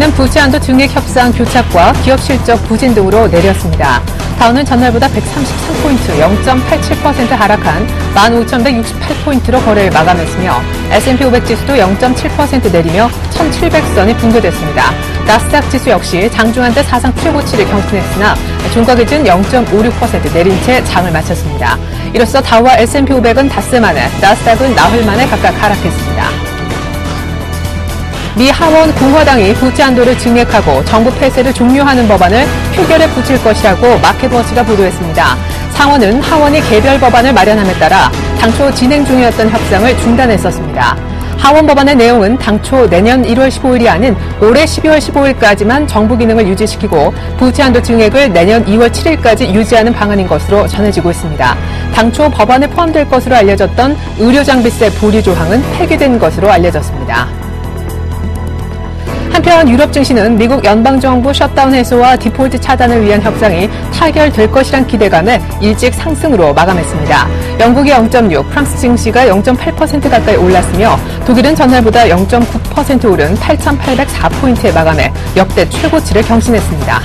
S&P는 부채한도 증액 협상 교착과 기업 실적 부진 등으로 내렸습니다. 다우는 전날보다 133포인트, 0.87% 하락한 15,168포인트로 거래를 마감했으며 S&P 500 지수도 0.7% 내리며 1,700선이 붕괴됐습니다. 나스닥 지수 역시 장중 한때 사상 최고치를 경신했으나 종가 기준 0.56% 내린 채 장을 마쳤습니다. 이로써 다우와 S&P 500은 닷새 만에, 나스닥은 나흘 만에 각각 하락했습니다. 미 하원 공화당이 부채 한도를 증액하고 정부 폐쇄를 종료하는 법안을 표결에 붙일 것이라고 마켓워치가 보도했습니다. 상원은 하원이 개별 법안을 마련함에 따라 당초 진행 중이었던 협상을 중단했었습니다. 하원 법안의 내용은 당초 내년 1월 15일이 아닌 올해 12월 15일까지만 정부 기능을 유지시키고 부채 한도 증액을 내년 2월 7일까지 유지하는 방안인 것으로 전해지고 있습니다. 당초 법안에 포함될 것으로 알려졌던 의료장비세 보류 조항은 폐기된 것으로 알려졌습니다. 한편 유럽 증시는 미국 연방정부 셧다운 해소와 디폴트 차단을 위한 협상이 타결될 것이란 기대감에 일찍 상승으로 마감했습니다. 영국이 0.6, 프랑스 증시가 0.8% 가까이 올랐으며 독일은 전날보다 0.9% 오른 8,804포인트에 마감해 역대 최고치를 경신했습니다.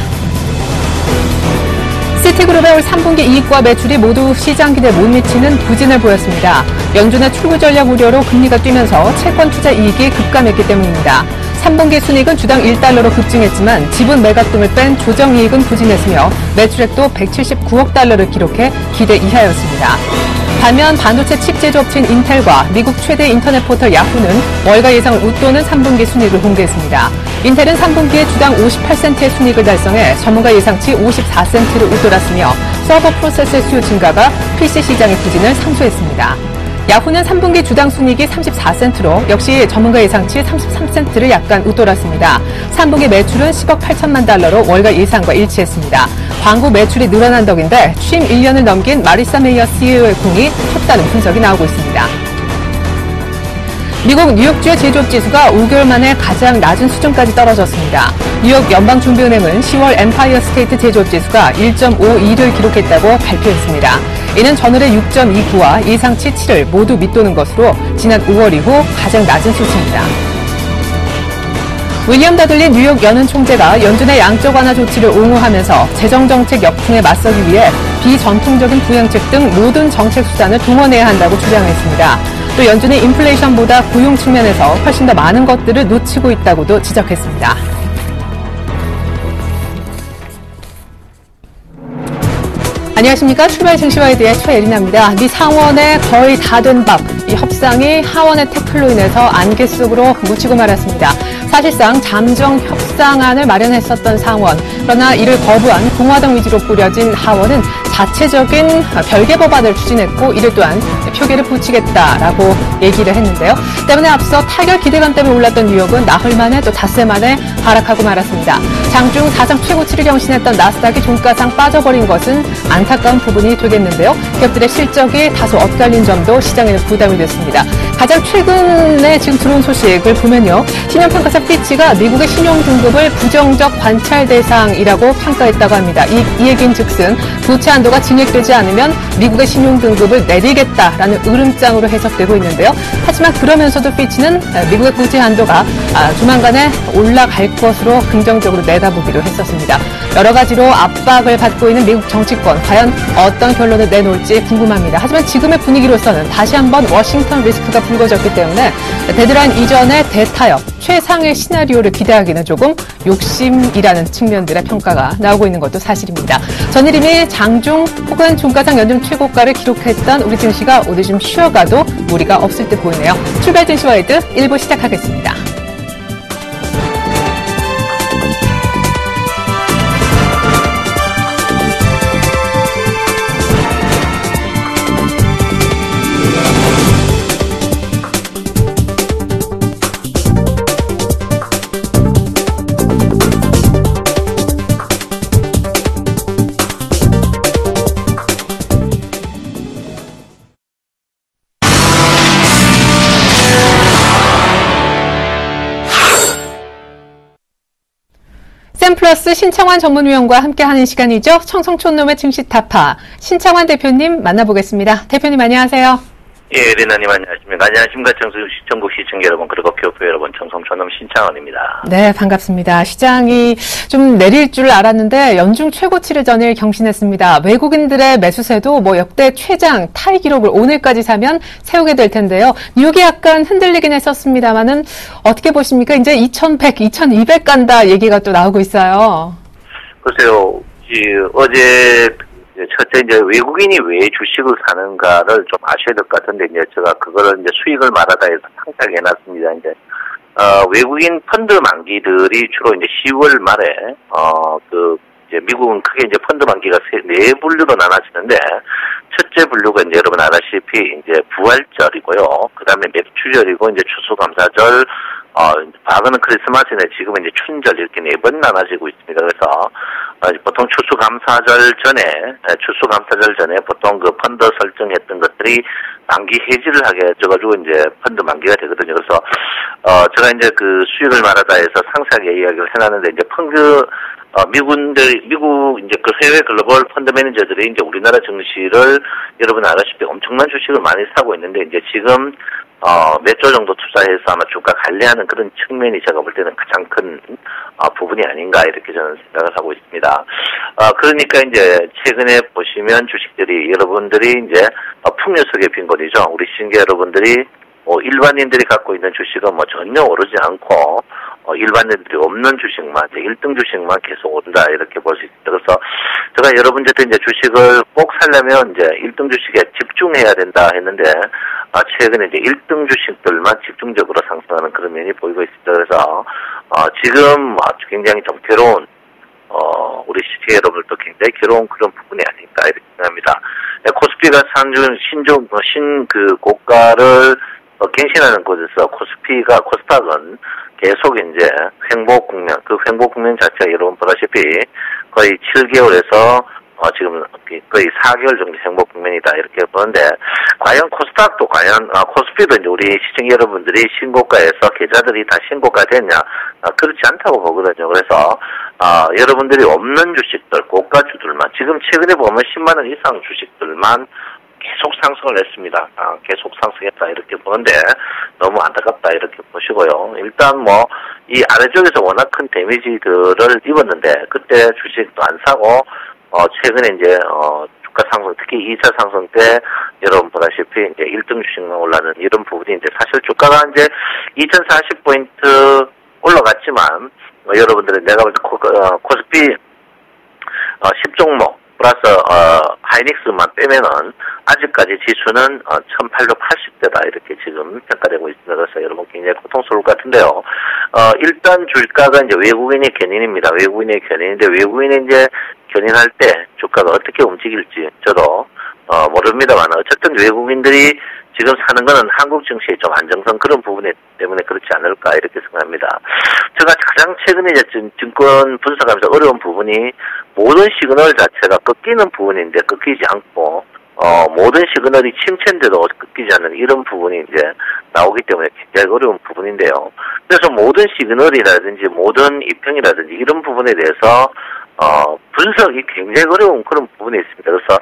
시티그룹의 올 3분기 이익과 매출이 모두 시장 기대에 못 미치는 부진을 보였습니다. 연준의 출구 전략 우려로 금리가 뛰면서 채권 투자 이익이 급감했기 때문입니다. 3분기 순이익은 주당 1달러로 급증했지만 지분 매각 등을 뺀 조정 이익은 부진했으며 매출액도 179억 달러를 기록해 기대 이하였습니다. 반면 반도체 칩 제조업체인 인텔과 미국 최대 인터넷 포털 야후는 월가 예상을 웃도는 3분기 순이익을 공개했습니다. 인텔은 3분기에 주당 58센트의 순이익을 달성해 전문가 예상치 54센트를 웃돌았으며 서버 프로세서의 수요 증가가 PC 시장의 부진을 상쇄했습니다. 야후는 3분기 주당 순이익이 34센트로 역시 전문가 예상치 33센트를 약간 웃돌았습니다. 3분기 매출은 10억 8천만 달러로 월가 예상과 일치했습니다. 광고 매출이 늘어난 덕인데 취임 1년을 넘긴 마리사 메이어 CEO의 공이 컸다는 분석이 나오고 있습니다. 미국 뉴욕주의 제조업 지수가 5개월 만에 가장 낮은 수준까지 떨어졌습니다. 뉴욕 연방준비은행은 10월 엠파이어 스테이트 제조업 지수가 1.52를 기록했다고 발표했습니다. 이는 전월의 6.29와 예상치 7을 모두 밑도는 것으로 지난 5월 이후 가장 낮은 수치입니다. 윌리엄 다들리 뉴욕 연은 총재가 연준의 양적 완화 조치를 옹호하면서 재정정책 역풍에 맞서기 위해 비전통적인 부양책 등 모든 정책 수단을 동원해야 한다고 주장했습니다. 또 연준이 인플레이션보다 고용 측면에서 훨씬 더 많은 것들을 놓치고 있다고도 지적했습니다. 안녕하십니까. 출발 증시와이드의 최예린입니다. 미 상원에 거의 다 된 밥, 이 협상이 하원의 태클로 인해서 안개 속으로 묻히고 말았습니다. 사실상 잠정 협상안을 마련했었던 상원, 그러나 이를 거부한 공화당 위주로 꾸려진 하원은 자체적인 별개 법안을 추진했고 이를 또한 표결에 붙이겠다라고 얘기를 했는데요. 때문에 앞서 타결 기대감 때문에 올랐던 뉴욕은 나흘 만에 또 닷새 만에 하락하고 말았습니다. 장중 사상 최고치를 경신했던 나스닥이 종가상 빠져버린 것은 안타까운 부분이 되겠는데요. 기업들의 실적이 다소 엇갈린 점도 시장에는 부담이 됐습니다. 가장 최근에 지금 들어온 소식을 보면요. 신용평가사 피치가 미국의 신용등급을 부정적 관찰 대상이라고 평가했다고 합니다. 이 얘기인 즉슨 부채 한도가 증액되지 않으면 미국의 신용등급을 내리겠다라는 으름장으로 해석되고 있는데요. 하지만 그러면서도 피치는 미국의 부채 한도가 조만간에 올라갈 것으로 긍정적으로 내다보기도 했었습니다. 여러 가지로 압박을 받고 있는 미국 정치권, 과연 어떤 결론을 내놓을지 궁금합니다. 하지만 지금의 분위기로서는 다시 한번 워싱턴 리스크가 불거졌기 때문에 데드라인 이전의 대타협, 최상의 시나리오를 기대하기는 조금 욕심이라는 측면들의 평가가 나오고 있는 것도 사실입니다. 전일이미 장중 혹은 종가상 연중 최고가를 기록했던 우리 증시가 오늘 좀 쉬어가도 무리가 없을 듯 보이네요. 출발 증시와이드 1부 시작하겠습니다. 플러스 신창환 전문위원과 함께하는 시간이죠. 청성촌놈의 증시 타파 신창환 대표님 만나보겠습니다. 대표님 안녕하세요. 예, 리나님 안녕하십니까. 안녕하십니까. 전국 시청자 여러분, 그리고 교포 여러분, 청송촌놈 신창원입니다. 네, 반갑습니다. 시장이 좀 내릴 줄 알았는데 연중 최고치를 전일 경신했습니다. 외국인들의 매수세도 역대 최장 타이 기록을 오늘까지 사면 세우게 될 텐데요. 뉴욕이 약간 흔들리긴 했었습니다만은 어떻게 보십니까? 이제 2100, 2200 간다 얘기가 또 나오고 있어요. 글쎄요, 어제 첫째 이제 외국인이 왜 주식을 사는가를 좀 아셔야 될 것 같은데 이제 제가 그거를 이제 수익을 말하다 해서 상세하게 해놨습니다. 이제 외국인 펀드 만기들이 주로 이제 10월 말에 이제 미국은 크게 이제 펀드 만기가 네 분류로 나눠지는데 첫째 분류가 이제 여러분 알다시피 이제 부활절이고요. 그다음에 맥추절이고 이제 추수감사절, 과거는 크리스마스네 지금은 이제 춘절 이렇게 네 번 나눠지고 있습니다. 그래서 보통 추수감사절 전에 보통 그 펀드 설정했던 것들이 만기 해지를 하게 해가지고 이제 펀드 만기가 되거든요. 그래서 제가 이제 그 수익을 말하다 해서 상세하게 이야기를 해놨는데 이제 미국 이제 그 해외 글로벌 펀드 매니저들이 이제 우리나라 증시를 여러분 알다시피 엄청난 주식을 많이 사고 있는데 이제 지금 몇 조 정도 투자해서 아마 주가 관리하는 그런 측면이 제가 볼 때는 가장 큰 부분이 아닌가 이렇게 저는 생각을 하고 있습니다. 그러니까 이제 최근에 보시면 주식들이 여러분들이 이제 풍요속의 빈곤이죠. 우리 시청자 여러분들이 일반인들이 갖고 있는 주식은 전혀 오르지 않고 일반인들이 없는 주식만 이제 1등 주식만 계속 오른다 이렇게 볼 수 있습니다. 그래서 제가 여러분들한테 이제 주식을 꼭 살려면 이제 1등 주식에 집중해야 된다 했는데 최근에 이제 1등 주식들만 집중적으로 상승하는 그런 면이 보이고 있습니다. 그래서 지금 굉장히 좀 괴로운 우리 시청자 여러분들도 굉장히 괴로운 그런 부분이 아닐까 이렇게 생각합니다. 코스피가 신 고가를 갱신하는 곳에서 코스닥은 계속 이제 횡보 국면 자체가 여러분 보다시피 거의 7개월에서 지금 거의 4개월 정도 횡보 국면이다 이렇게 보는데 과연 코스피도 이제 우리 시청자 여러분들이 신고가에서 계좌들이 다 신고가 됐냐 그렇지 않다고 보거든요. 그래서 여러분들이 없는 주식들 고가주들만 지금 최근에 보면 10만 원 이상 주식들만 계속 상승을 했습니다. 계속 상승했다 이렇게 보는데 너무 안타깝다 이렇게 보시고요. 일단 이 아래쪽에서 워낙 큰 데미지들을 입었는데 그때 주식도 안 사고 최근에 이제 주가 상승 특히 2차 상승 때 여러분 보다시피 이제 1등 주식만 올라는 이런 부분이 이제 사실 주가가 이제 2040포인트 올라갔지만 여러분들은 내가 볼 때 코스피 10종목 플러스 하이닉스만 빼면은 아직까지 지수는 1880대다 이렇게 지금 평가되고 있습니다. 그래서 여러분 굉장히 고통스러울 것 같은데요. 일단 주가가 이제 외국인의 견인입니다. 외국인의 견인인데 외국인이 이제 견인할 때 주가가 어떻게 움직일지 저도 모릅니다만 어쨌든 외국인들이 지금 사는 거는 한국 증시의 좀 안정성 그런 부분 때문에 그렇지 않을까 이렇게 생각합니다. 제가 가장 최근에 이제 증권 분석하면서 어려운 부분이 모든 시그널 자체가 꺾이는 부분인데 꺾이지 않고 모든 시그널이 침체인데도 꺾이지 않는 이런 부분이 이제 나오기 때문에 굉장히 어려운 부분인데요. 그래서 모든 시그널이라든지 모든 이평이라든지 이런 부분에 대해서 분석이 굉장히 어려운 그런 부분이 있습니다. 그래서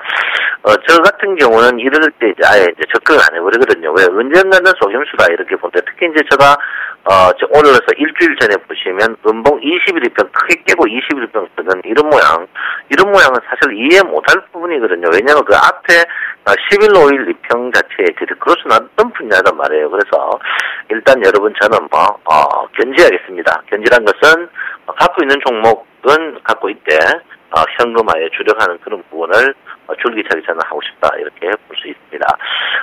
저 같은 경우는 이럴 때 이제 아예 이제 접근을 안 해버리거든요. 왜 언젠가는 속임수다 이렇게 보는데 특히 이제 제가 오늘에서 일주일 전에 보시면 음봉 21일평 크게 깨고 21일평 뜨는 이런 모양은 사실 이해 못할 부분이거든요. 왜냐하면 그 앞에 11, 5일 이평 자체에 크로스 났던 분야단 말이에요. 그래서 일단 여러분 저는 견지하겠습니다. 견지란 것은 갖고 있는 종목은 갖고 있대 현금화에 주력하는 그런 부분을 줄기차게 저는 하고 싶다 이렇게 볼 수 있습니다.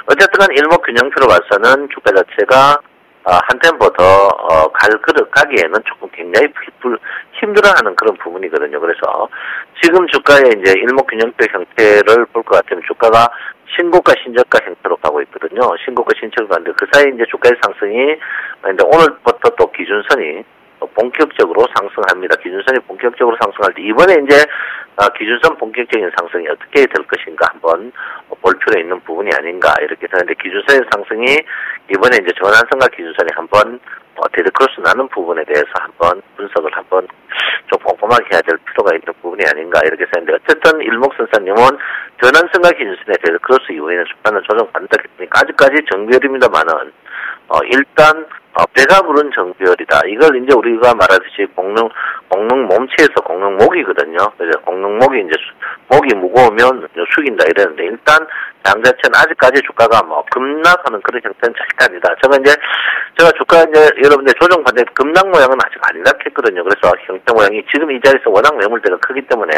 어쨌든 간 일목균형표로 봐서는 주가 자체가 한 템포 더 가기에는 조금 굉장히 힘들어하는 그런 부분이거든요. 그래서 지금 주가의 이제 일목균형표 형태를 볼 것 같으면 주가가 신고가 신저가 형태로 가고 있거든요. 신고가 신저가 가는데 그 사이 이제 주가의 상승이 이제 오늘부터 또 기준선이 본격적으로 상승합니다. 기준선이 본격적으로 상승할 때 이번에 이제 기준선 본격적인 상승이 어떻게 될 것인가 한번 볼 필요 있는 부분이 아닌가 이렇게 생각하는데 기준선의 상승이 이번에 이제 전환선과 기준선이 한번 데드크로스 나는 부분에 대해서 한번 분석을 한번 좀 꼼꼼하게 해야 될 필요가 있는 부분이 아닌가 이렇게 생각했는데 어쨌든 일목선사님은 전환성과 기준선의 데드크로스 이후에는 주가는 조정받는다 했으니까 아직까지 정비율입니다만은 일단 배가 부른 정비율이다. 이걸 이제 우리가 말하듯이 공릉 몸체에서 공릉목이거든요. 그래서 공릉목이 이제 목이 무거우면 숙인다 이랬는데 일단 장 자체는 아직까지 주가가 뭐 급락하는 그런 형태는 절대 아니다. 제가 주가 이제 여러분들 조정받는 급락 모양은 아직 아니라 했거든요. 그래서 형태 모양이 지금 이 자리에서 워낙 매물대가 크기 때문에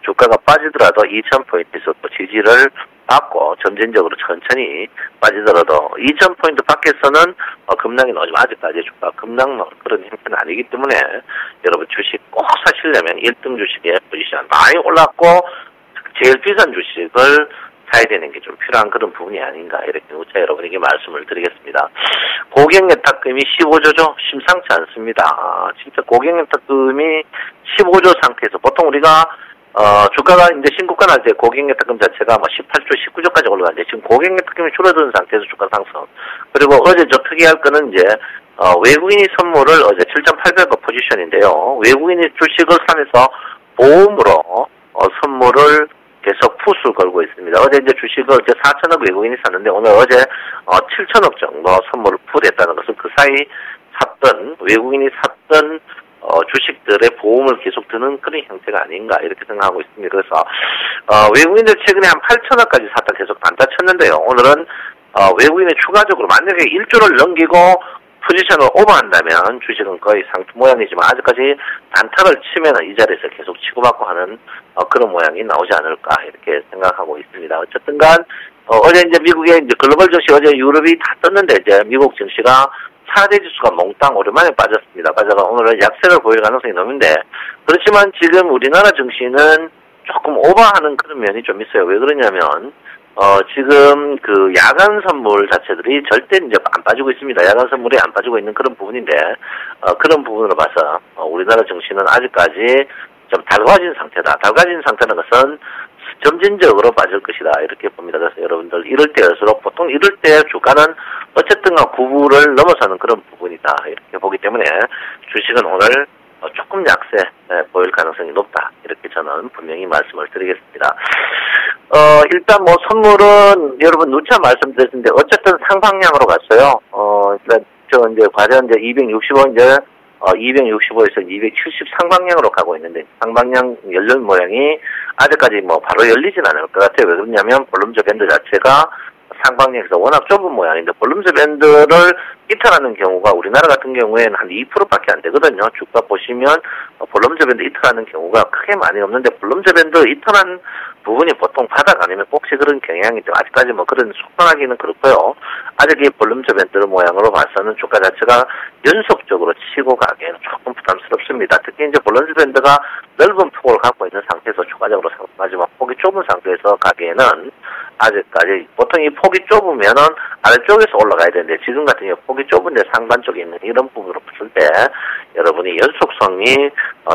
주가가 빠지더라도 2000포인트에서 또 지지를 받고 점진적으로 천천히 빠지더라도 2000포인트 밖에서는 급락이 나오지만 아직까지 주가 급락 그런 형태는 아니기 때문에 여러분 주식 꼭 사시려면 1등 주식의 포지션 많이 올랐고 제일 비싼 주식을 사야 되는 게 좀 필요한 그런 부분이 아닌가 이렇게 우차 여러분에게 말씀을 드리겠습니다. 고객예탁금이 15조죠. 심상치 않습니다. 진짜 고객예탁금이 15조 상태에서 보통 우리가 주가가 이제 신고가 날 때 고객예탁금 자체가 뭐 18조, 19조까지 올라가는데 지금 고객예탁금이 줄어드는 상태에서 주가 상승. 그리고 어제 저 특이할 거는 이제 외국인이 선물을 어제 7,800억 포지션인데요. 외국인이 주식을 사면서 보험으로 선물을 계속 풋을 걸고 있습니다. 어제 이제 주식을 이제 4천억 외국인이 샀는데 오늘 어제 7천억 정도 선물을 풋했다는 것은 그 사이 샀던 외국인이 샀던 주식들의 보험을 계속 드는 그런 형태가 아닌가 이렇게 생각하고 있습니다. 그래서 외국인들 최근에 한 8천억까지 샀다 계속 단타 쳤는데요. 오늘은 외국인이 추가적으로 만약에 1조를 넘기고 포지션을 오버한다면 주식은 거의 상품 모양이지만 아직까지 단타를 치면 이 자리에서 계속 치고받고 하는 그런 모양이 나오지 않을까 이렇게 생각하고 있습니다. 어쨌든 간 어제 이제 미국의 이제 글로벌 증시 어제 유럽이 다 떴는데 이제 미국 증시가 4대 지수가 몽땅 오랜만에 빠졌습니다. 빠져가 오늘은 약세를 보일 가능성이 높은데 그렇지만 지금 우리나라 증시는 조금 오버하는 그런 면이 좀 있어요. 왜 그러냐면 지금 그 야간 선물 자체들이 절대 이제 안 빠지고 있습니다. 야간 선물이 안 빠지고 있는 그런 부분인데 그런 부분으로 봐서 우리나라 증시는 아직까지 좀 달궈진 상태다. 달궈진 상태는 것은 점진적으로 빠질 것이다 이렇게 봅니다. 그래서 여러분들 이럴 때일수록 보통 이럴 때 주가는 어쨌든 9부를 넘어서는 그런 부분이다 이렇게 보기 때문에 주식은 오늘 조금 약세 보일 가능성이 높다 이렇게 저는 분명히 말씀을 드리겠습니다. 일단 뭐 선물은 여러분 누차 말씀드렸는데 어쨌든 상방향으로 갔어요. 일단 저 이제 과연 이제 265 이제 265에서 270 상방향으로 가고 있는데 상방향 열린 모양이 아직까지 뭐 바로 열리진 않을 것 같아요. 왜 그러냐면 볼륨저 밴드 자체가 상방향에서 워낙 좁은 모양인데 볼륨저 밴드를 이탈하는 경우가 우리나라 같은 경우에는 한 2%밖에 안 되거든요. 주가 보시면 볼륨저 밴드 이탈하는 경우가 크게 많이 없는데 볼륨저 밴드 이탈한 부분이 보통 바닥 아니면 꼭지 그런 경향이 좀 아직까지 뭐 그런 속단하기는 그렇고요. 아직 이 볼륨저 밴드 모양으로 봐서는 주가 자체가 연속적으로 치고 가기에는 조금 부담스럽습니다. 특히 이제 볼륨저 밴드가 넓은 폭을 갖고 있는 상태에서 추가적으로 상승하지만 폭이 좁은 상태에서 가기에는 아직까지 보통 이 폭이 좁으면은 아래쪽에서 올라가야 되는데 지금 같은 경우 폭이 좁은데 상단 쪽에 있는 이런 부분으로 봤을 때 여러분이 연속성이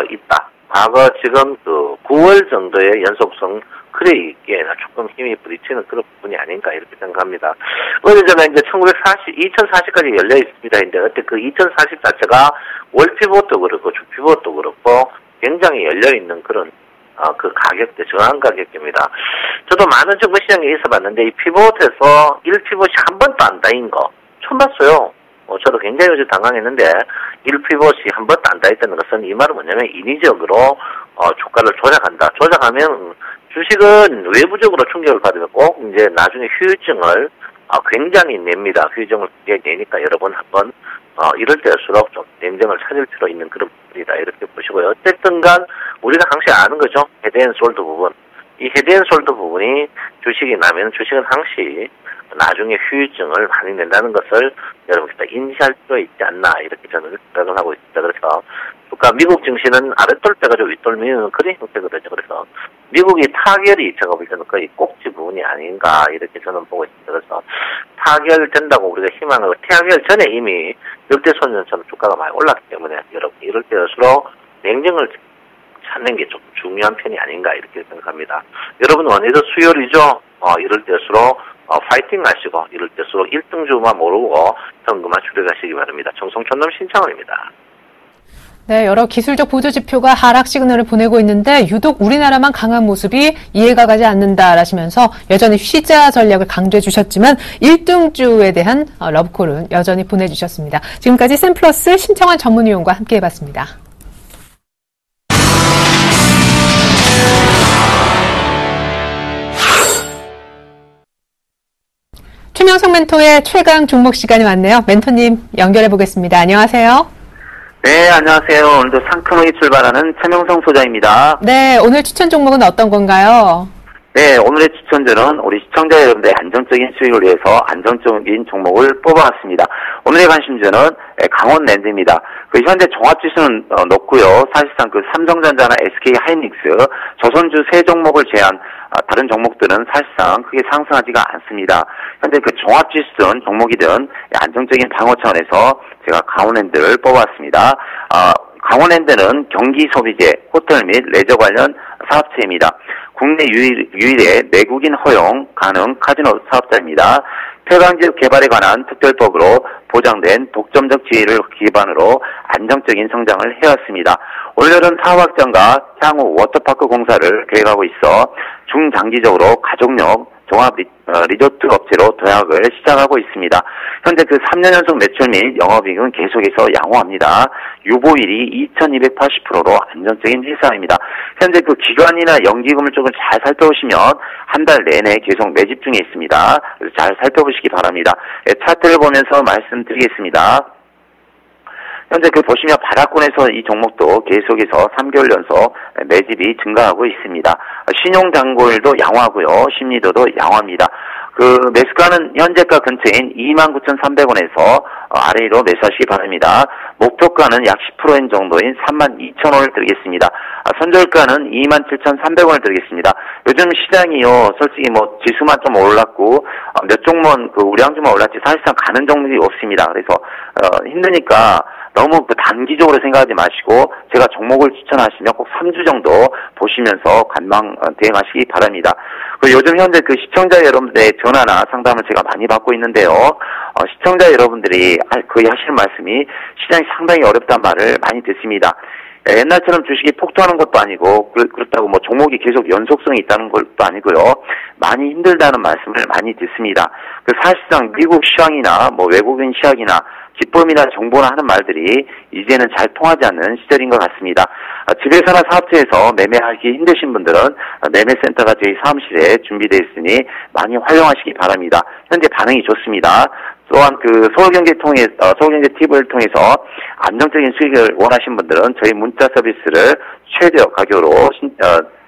있다. 과거 지금 그 9월 정도의 연속성 그래 있기에는 조금 힘이 부딪히는 그런 부분이 아닌가 이렇게 생각합니다. 어제 전에 이제 2040까지 열려 있습니다. 근데 어때 그 2040 자체가 월 피봇도 그렇고 주 피봇도 그렇고 굉장히 열려 있는 그런 그 가격대 저항 가격입니다. 저도 많은 정보 시장에 있어봤는데 이 피봇에서 1피봇이 한 번도 안 닿인 거 처음 봤어요. 저도 굉장히 어제 당황했는데 1피봇이 한 번도 안 닿았다는 것은 이 말은 뭐냐면 인위적으로 주가를 조작한다. 조작하면 주식은 외부적으로 충격을 받으면 꼭 이제 나중에 후유증을 굉장히 냅니다. 후유증을 내니까 여러분 한번 이럴 때일수록 좀 냉정을 찾을 필요 있는 그런 부분이다 이렇게 보시고요. 어쨌든 간 우리가 항상 아는 거죠. 헤드앤숄더 부분. 이 헤드앤숄더 부분이 주식이 나면 주식은 항시 나중에 후유증을 많이 낸다는 것을 여러분께서 인지할 필요 있지 않나 이렇게 저는 생각을 하고 있습니다. 그래서 주가 미국 증시는 아랫돌 빼가지고 윗돌 미는 그런 형태거든요. 그래서 미국이 타결이 제가 볼 때는 거의 꼭지 부분이 아닌가 이렇게 저는 보고 있습니다. 그래서 타결된다고 우리가 희망을 타결 전에 이미 역대 손전처럼 주가가 많이 올랐기 때문에 여러분 이럴 때일수록 냉정을 찾는 게 좀 중요한 편이 아닌가 이렇게 생각합니다. 여러분 원해도 수요일이죠. 이럴 때일수록 파이팅 하시고 이럴 때수록 1등주만 모르고 현금만 줄여가시기 바랍니다. 청송촌놈 신창원입니다. 네, 여러 기술적 보조 지표가 하락 시그널을 보내고 있는데 유독 우리나라만 강한 모습이 이해가 가지 않는다라시면서 여전히 휴자 전략을 강조해 주셨지만 1등주에 대한 러브콜은 여전히 보내주셨습니다. 지금까지 샘플러스 신청환 전문위원과 함께해봤습니다. 최명성 멘토의 최강 종목 시간이 왔네요. 멘토님 연결해 보겠습니다. 안녕하세요. 네, 안녕하세요. 오늘도 상큼하게 출발하는 최명성 소장입니다. 네, 오늘 추천 종목은 어떤 건가요? 네, 오늘의 추천주는 우리 시청자 여러분들의 안정적인 수익을 위해서 안정적인 종목을 뽑아왔습니다. 오늘의 관심주는 강원랜드입니다. 그 현재 종합지수는 높고요. 사실상 그 삼성전자나 SK하이닉스, 조선주 세 종목을 제한 다른 종목들은 사실상 크게 상승하지가 않습니다. 현재 그 종합지수든 종목이든 안정적인 방어 차원에서 제가 강원랜드를 뽑아왔습니다. 강원랜드는 경기 소비재, 호텔 및 레저 관련 사업체입니다. 국내 유일의 내국인 허용 가능 카지노 사업자입니다. 폐광지역 개발에 관한 특별법으로 보장된 독점적 지위를 기반으로 안정적인 성장을 해왔습니다. 올여름 사업 확장과 향후 워터파크 공사를 계획하고 있어 중장기적으로 가족력 종합 리조트 업체로 도약을 시작하고 있습니다. 현재 그 3년 연속 매출 및 영업이익은 계속해서 양호합니다. 유보율이 2280%로 안정적인 회사입니다. 현재 그 기관이나 연기금을 조금 잘 살펴보시면 한 달 내내 계속 매집 중에 있습니다. 잘 살펴보시기 바랍니다. 차트를 보면서 말씀드리겠습니다. 현재 그 보시면 바닥권에서 이 종목도 계속해서 3개월 연속 매집이 증가하고 있습니다. 신용잔고율도 양호하고요. 심리도도 양호합니다. 그 매수가는 현재가 근처인 29,300원에서 아래로 매수하시기 바랍니다. 목표가는 약 10% 정도인 32,000원을 드리겠습니다. 선절가는 27,300원을 드리겠습니다. 요즘 시장이요, 솔직히 뭐 지수만 좀 올랐고 몇 종목은 그 우량주만 올랐지 사실상 가는 종목이 없습니다. 그래서 힘드니까 너무 그 단기적으로 생각하지 마시고 제가 종목을 추천하시면 꼭 3주 정도 보시면서 대응하시기 바랍니다. 요즘 현재 그 시청자 여러분들의 전화나 상담을 제가 많이 받고 있는데요. 시청자 여러분들이 거의 하시는 말씀이 시장이 상당히 어렵다는 말을 많이 듣습니다. 옛날처럼 주식이 폭등하는 것도 아니고 그렇다고 뭐 종목이 계속 연속성이 있다는 것도 아니고요. 많이 힘들다는 말씀을 많이 듣습니다. 사실상 미국 시황이나 뭐 외국인 시황이나 기법이나 정보나 하는 말들이 이제는 잘 통하지 않는 시절인 것 같습니다. 집에서나 사업체에서 매매하기 힘드신 분들은 매매센터가 저희 사무실에 준비되어 있으니 많이 활용하시기 바랍니다. 현재 반응이 좋습니다. 또한 그 서울경제 팁을 통해서 안정적인 수익을 원하신 분들은 저희 문자 서비스를 최저 가격으로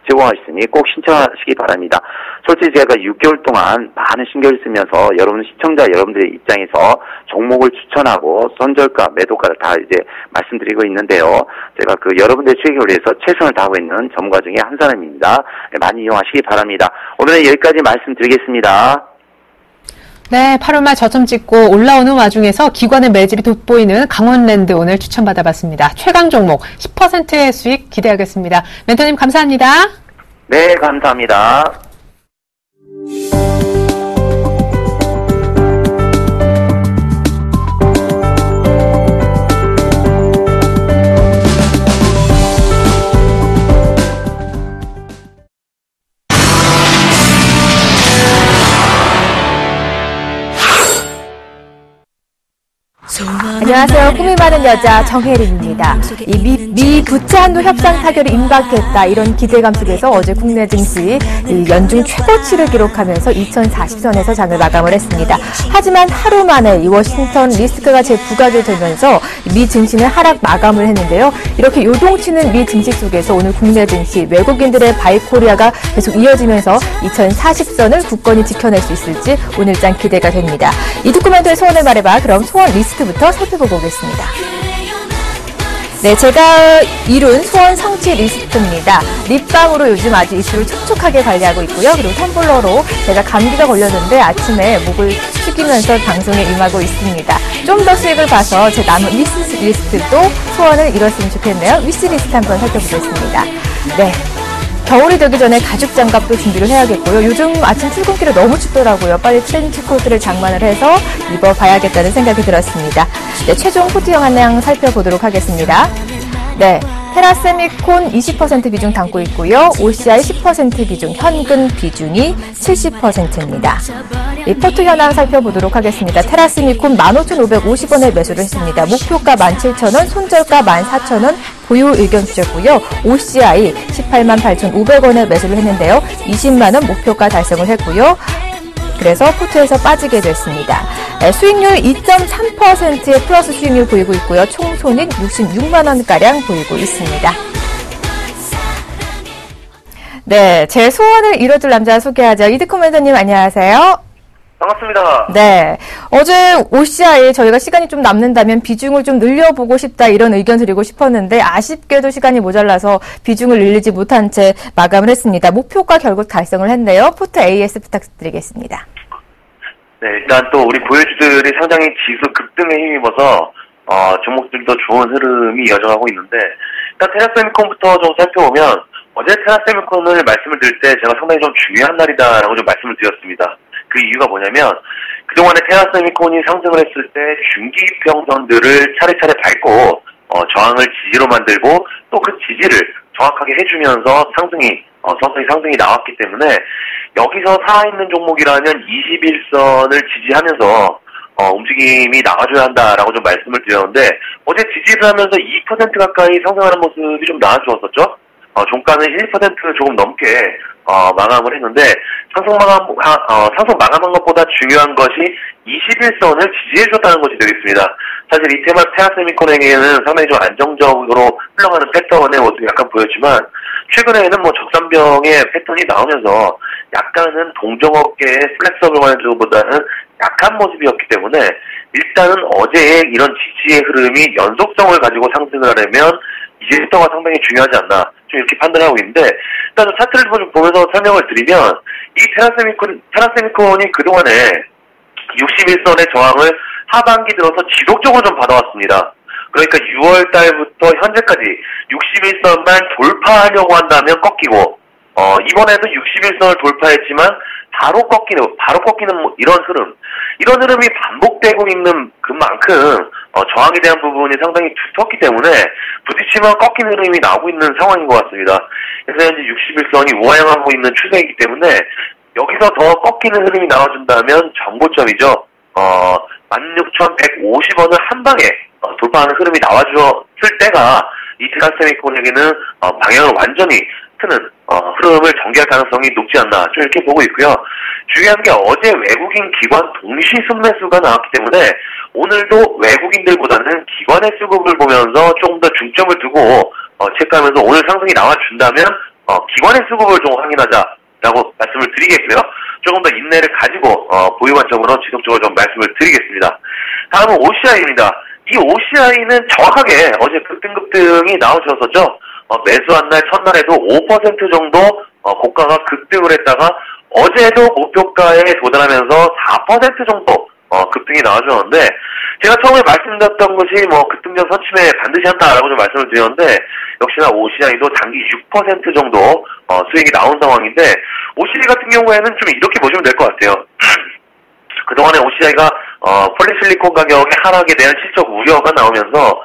제공하시니 꼭 신청하시기 바랍니다. 솔직히 제가 6개월 동안 많은 신경을 쓰면서 시청자 여러분들의 입장에서 종목을 추천하고 선절가, 매도가를 다 이제 말씀드리고 있는데요. 제가 그 여러분들의 수익을 위해서 최선을 다하고 있는 전문가 중에 한 사람입니다. 많이 이용하시기 바랍니다. 오늘은 여기까지 말씀드리겠습니다. 네, 8월 말 저점 찍고 올라오는 와중에서 기관의 매집이 돋보이는 강원랜드 오늘 추천받아봤습니다. 최강 종목 10%의 수익 기대하겠습니다. 멘토님 감사합니다. 네, 감사합니다. 안녕하세요. 꿈이 많은 여자 정혜림입니다. 이 미 부채 한도 협상 타결이 임박했다 이런 기대감 속에서 어제 국내 증시 연중 최고치를 기록하면서 2040선에서 장을 마감을 했습니다. 하지만 하루 만에 이 워싱턴 리스크가 재부각이 되면서 미 증시는 하락 마감을 했는데요. 이렇게 요동치는 미 증시 속에서 오늘 국내 증시 외국인들의 바이코리아가 계속 이어지면서 2040선을 굳건히 지켜낼 수 있을지 오늘장 기대가 됩니다. 이 도큐멘터의 소원을 말해봐. 그럼 소원 리스트부터 살펴보고 오겠습니다. 네, 제가 이룬 소원 성취 리스트입니다. 립밤으로 요즘 아주 이슈를 촉촉하게 관리하고 있고요. 그리고 텀블러로 제가 감기가 걸렸는데 아침에 목을 축이면서 방송에 임하고 있습니다. 좀 더 수익을 봐서 제 남은 위시리스트도 소원을 이뤘으면 좋겠네요. 위시리스트 한번 살펴보겠습니다. 네. 겨울이 되기 전에 가죽 장갑도 준비를 해야겠고요. 요즘 아침 출근길에 너무 춥더라고요. 빨리 트렌치코트를 장만을 해서 입어봐야겠다는 생각이 들었습니다. 네, 최종 코트 영향 살펴보도록 하겠습니다. 네, 테라세미콘 20% 비중 담고 있고요. OCI 10% 비중, 현금 비중이 70%입니다. 이 포트 현황 살펴보도록 하겠습니다. 테라세미콘 15,550원에 매수를 했습니다. 목표가 17,000원, 손절가 14,000원, 보유 의견 주셨고요. OCI 188,500원에 매수를 했는데요. 20만원 목표가 달성을 했고요. 그래서 포트에서 빠지게 됐습니다. 수익률 2.3%의 플러스 수익률 보이고 있고요. 총 손익 66만원가량 보이고 있습니다. 네, 제 소원을 이뤄줄 남자 소개하죠. 이드코 멘토님 안녕하세요. 반갑습니다. 네, 어제 OCI 저희가 시간이 좀 남는다면 비중을 좀 늘려보고 싶다 이런 의견 드리고 싶었는데 아쉽게도 시간이 모자라서 비중을 늘리지 못한 채 마감을 했습니다. 목표가 결국 달성을 했네요. 포트 AS 부탁드리겠습니다. 네, 일단 또 우리 보유주들이 상당히 지수 급등에 힘입어서 종목들도 좋은 흐름이 이어져가고 있는데 일단 테라세미콘부터 좀 살펴보면 어제 테라세미콘을 말씀을 드릴 때 제가 상당히 좀 중요한 날이다라고 좀 말씀을 드렸습니다. 그 이유가 뭐냐면 그동안에 테라세미콘이 상승을 했을 때 중기평선들을 차례차례 밟고 저항을 지지로 만들고 또 그 지지를 정확하게 해주면서 서서히 상승이 나왔기 때문에 여기서 살아있는 종목이라면 21선을 지지하면서 움직임이 나와줘야 한다라고 좀 말씀을 드렸는데 어제 지지를 하면서 2% 가까이 상승하는 모습이 좀 나와주었었죠. 종가는 1% 조금 넘게 마감을 했는데 상승 마감한 것보다 중요한 것이 21선을 지지해줬다는 것이 되겠습니다. 사실 이 테라세미콘에게는 상당히 좀 안정적으로 흘러가는 패턴의 모습이 약간 보였지만 최근에는 뭐 적산병의 패턴이 나오면서 약간은 동종업계의 플렉서블 관주보다는 약한 모습이었기 때문에 일단은 어제의 이런 지지의 흐름이 연속성을 가지고 상승을 하려면 이제부터가 상당히 중요하지 않나 좀 이렇게 판단하고 있는데 일단 차트를 좀 보면서 설명을 드리면 이 테라세미콘이 그동안에 61선의 저항을 하반기 들어서 지속적으로 좀 받아왔습니다. 그러니까 6월 달부터 현재까지 61선만 돌파하려고 한다면 꺾이고 이번에도 61선을 돌파했지만 바로 꺾이는 이런 흐름이 반복되고 있는 그만큼 저항에 대한 부분이 상당히 두텁기 때문에 부딪히면 꺾이는 흐름이 나오고 있는 상황인 것 같습니다. 그래서 현재 61선이 우하향하고 있는 추세이기 때문에 여기서 더 꺾이는 흐름이 나와준다면 정고점이죠. 16,150원을 한 방에 돌파하는 흐름이 나와줬을 때가 이 테라세미콘에게는 방향을 완전히 트는 흐름을 전개할 가능성이 높지 않나 좀 이렇게 보고 있고요. 중요한 게 어제 외국인 기관 동시 순매수가 나왔기 때문에 오늘도 외국인들보다는 기관의 수급을 보면서 조금 더 중점을 두고 체크하면서 오늘 상승이 나와준다면 기관의 수급을 좀 확인하자라고 말씀을 드리겠고요. 조금 더 인내를 가지고 보유 관점으로 지속적으로 좀 말씀을 드리겠습니다. 다음은 OCI입니다. 이 OCI는 정확하게 어제 급등이 나오셨었죠. 매수한 날 첫날에도 5% 정도 고가가 급등을 했다가 어제도 목표가에 도달하면서 4% 정도 급등이 나와주었는데 제가 처음에 말씀드렸던 것이 급등전 선침에 반드시 한다라고 좀 말씀을 드렸는데 역시나 OCI도 단기 6% 정도 수익이 나온 상황인데 OCI 같은 경우에는 좀 이렇게 보시면 될 것 같아요. 그동안에 OCI가 폴리실리콘 가격의 하락에 대한 실적 우려가 나오면서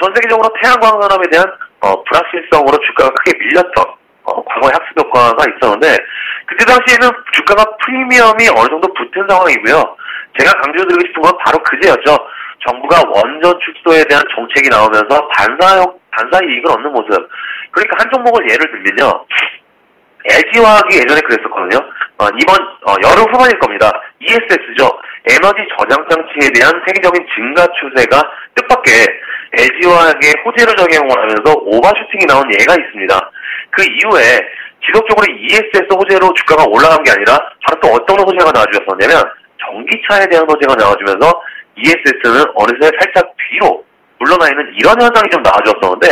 전 세계적으로 태양광산업에 대한 불확실성으로 주가가 크게 밀렸던 과거의 학습 효과가 있었는데 그때 당시에는 주가가 프리미엄이 어느 정도 붙은 상황이고요. 제가 강조드리고 싶은 건 바로 그제였죠. 정부가 원전 축소에 대한 정책이 나오면서 반사 이익을 얻는 모습. 그러니까 한 종목을 예를 들면요. LG화학이 예전에 그랬었거든요. 이번 여름 후반일 겁니다. ESS죠. 에너지 저장 장치에 대한 세계적인 증가 추세가 뜻밖의 LG화학의 호재를 적용을 하면서 오버슈팅이 나온 예가 있습니다. 그 이후에 지속적으로 ESS 호재로 주가가 올라간 게 아니라 바로 또 어떤 호재가 나와주었었냐면 전기차에 대한 호재가 나와주면서 ESS는 어느새 살짝 뒤로 물러나 있는 이런 현상이 좀 나와주었었는데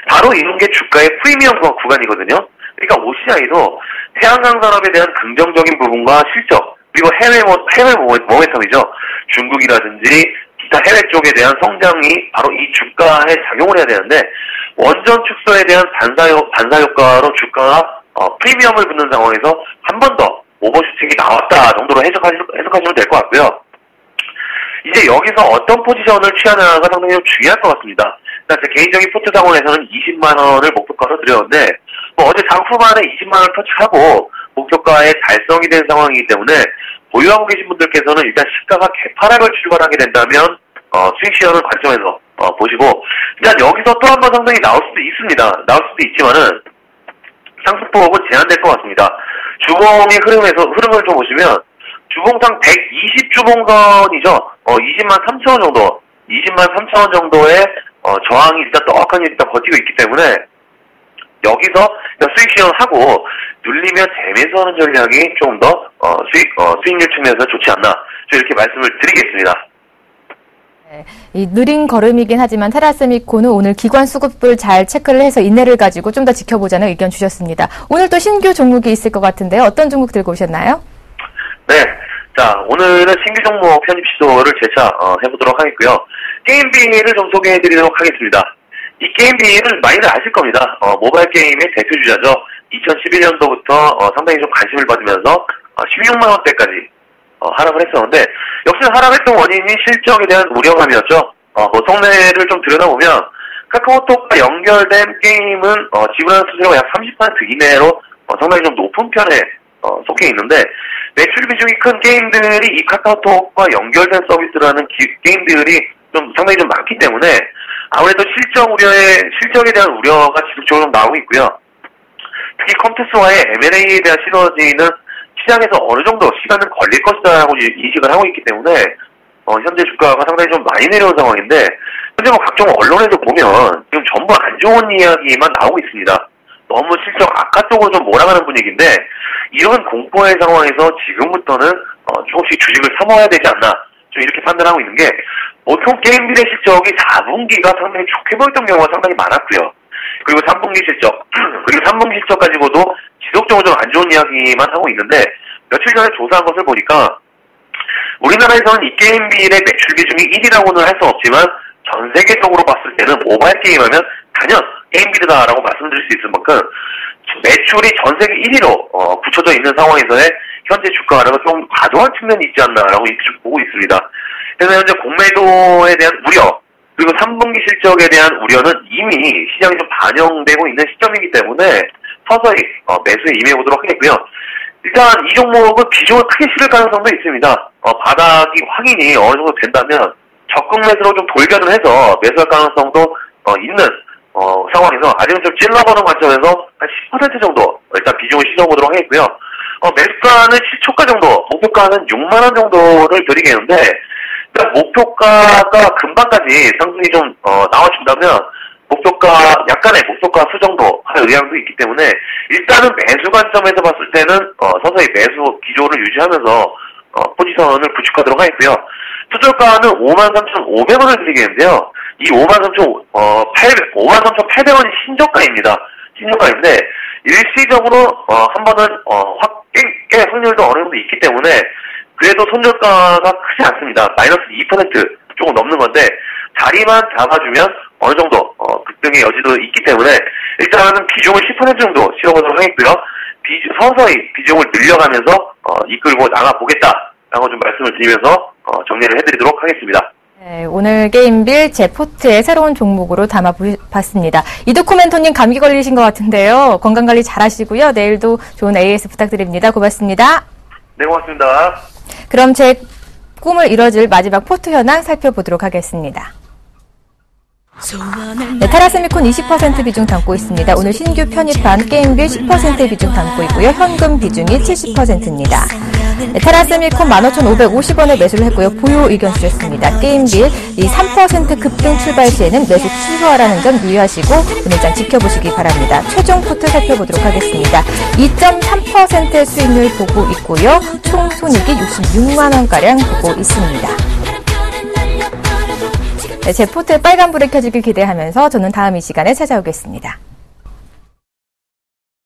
바로 이런 게 주가의 프리미엄 구간이거든요. 그러니까 OCI도 태양광 산업에 대한 긍정적인 부분과 실적 그리고 해외 모멘텀이죠. 중국이라든지 기타 해외 쪽에 대한 성장이 바로 이 주가에 작용을 해야 되는데 원전 축소에 대한 반사 효과로 주가가 프리미엄을 붙는 상황에서 한 번 더 오버슈팅이 나왔다 정도로 해석하시면 될 것 같고요. 이제 여기서 어떤 포지션을 취하느냐가 상당히 좀 중요할 것 같습니다. 제 개인적인 포트 상황에서는 20만 원을 목표가로 드렸는데 어제 장 후반에 20만 원을 터치하고 목표가에 달성이 된 상황이기 때문에 보유하고 계신 분들께서는 일단 시가가 개파락을 출발하게 된다면 수익 시연을 관점에서 보시고 일단 여기서 또 한 번 상당히 나올 수도 있습니다. 나올 수도 있지만은 상승폭은 제한될 것 같습니다. 주봉의 흐름을 좀 보시면 주봉상 120주봉선이죠. 20만 3천 원 정도, 20만 3천 원 정도의 저항이 일단 떡하니 일단 버티고 있기 때문에 여기서 수익 시연하고 눌리면 재매수하는 전략이 좀 더 수익률 측면에서 좋지 않나 이렇게 말씀을 드리겠습니다. 네, 이 느린 걸음이긴 하지만 테라세미코는 오늘 기관 수급을 잘 체크를 해서 인내를 가지고 좀 더 지켜보자는 의견 주셨습니다. 오늘 또 신규 종목이 있을 것 같은데요. 어떤 종목 들고 오셨나요? 네, 자 오늘은 신규 종목 편입 시도를 재차 해보도록 하겠고요. 게임비를 좀 소개해드리도록 하겠습니다. 이 게임비를 많이들 아실 겁니다. 모바일 게임의 대표주자죠. 2011년도부터 상당히 좀 관심을 받으면서 16만 원대까지 하락을 했었는데 역시 하락했던 원인이 실적에 대한 우려감이었죠. 성내를 좀 들여다보면 카카오톡과 연결된 게임은 지불하는 수수료가 약 30% 이내로 상당히 좀 높은 편에 속해 있는데 매출 비중이 큰 게임들이 이 카카오톡과 연결된 서비스라는 게임들이 좀 상당히 좀 많기 때문에 아무래도 실적에 대한 우려가 지속적으로 나오고 있고요. 특히 컴투스와의 M&A에 대한 시너지는 시장에서 어느 정도 시간은 걸릴 것이다라고 인식을 하고 있기 때문에 현재 주가가 상당히 좀 많이 내려온 상황인데 현재 각종 언론에서 보면 지금 전부 안 좋은 이야기만 나오고 있습니다. 너무 실적 악화 쪽으로 좀 몰아가는 분위기인데 이런 공포의 상황에서 지금부터는 조금씩 주식을 사모아야 되지 않나 좀 이렇게 판단하고 있는 게 보통 게임들의 실적이 4분기가 상당히 좋게 보였던 경우가 상당히 많았고요. 그리고 3분기 실적, 그리고 3분기 실적 가지고도 지속적으로 좀 안 좋은 이야기만 하고 있는데 며칠 전에 조사한 것을 보니까 우리나라에서는 이 게임비의 매출 비중이 1위라고는 할 수 없지만 전 세계적으로 봤을 때는 모바일 게임하면 단연 게임비드다라고 말씀드릴 수 있을 만큼 매출이 전 세계 1위로 붙여져 있는 상황에서의 현재 주가 하락은 좀 과도한 측면이 있지 않나라고 이렇게 좀 보고 있습니다. 그래서 현재 공매도에 대한 우려 그리고 3분기 실적에 대한 우려는 이미 시장에 좀 반영되고 있는 시점이기 때문에 서서히 매수에 임해보도록 하겠고요. 일단 이 종목은 비중을 크게 실을 가능성도 있습니다. 바닥이 확인이 어느 정도 된다면 적극 매수로 좀 돌변을 해서 매수할 가능성도 있는 상황에서 아직은 좀 찔러보는 관점에서 한 10% 정도 일단 비중을 실어보도록 하겠고요. 매수가는 7초가 정도, 목표가는 6만 원 정도를 드리겠는데 목표가가 금방까지 상승이 좀 나와준다면 약간의 목표가 수 정도 할 의향도 있기 때문에 일단은 매수 관점에서 봤을 때는 서서히 매수 기조를 유지하면서 포지션을 구축하도록 하겠고요. 투자가는 53,500원을 드리겠는데요. 이 53,800원이 신저가입니다. 신저가인데 일시적으로 한 번은 깰 확률도 어느 정도 있기 때문에 그래도 손절가가 크지 않습니다. 마이너스 2% 조금 넘는 건데 자리만 잡아주면 어느 정도 급등의 여지도 있기 때문에 일단은 비중을 10% 정도 실어보도록 하겠고요. 서서히 비중을 늘려가면서 이끌고 나가보겠다라고 좀 말씀을 드리면서 정리를 해드리도록 하겠습니다. 네, 오늘 게임빌 제포트의 새로운 종목으로 담아봤습니다. 이도코멘토님 감기 걸리신 것 같은데요. 건강관리 잘 하시고요. 내일도 좋은 AS 부탁드립니다. 고맙습니다. 네, 고맙습니다. 그럼 제 꿈을 이뤄줄 마지막 포트 현황 살펴보도록 하겠습니다. 네, 테라세미콘 20% 비중 담고 있습니다. 오늘 신규 편입한 게임빌 10% 비중 담고 있고요. 현금 비중이 70%입니다. 네, 테라세미콘 15,550원에 매수를 했고요. 보유 의견 주셨습니다. 게임빌 이 3% 급등 출발 시에는 매수 취소하라는 점 유의하시고 오늘장 지켜보시기 바랍니다. 최종 포트 살펴보도록 하겠습니다. 2.3%의 수익률 보고 있고요. 총 손익이 66만 원가량 보고 있습니다. 네, 제 포트에 빨간불이 켜지길 기대하면서 저는 다음 이 시간에 찾아오겠습니다.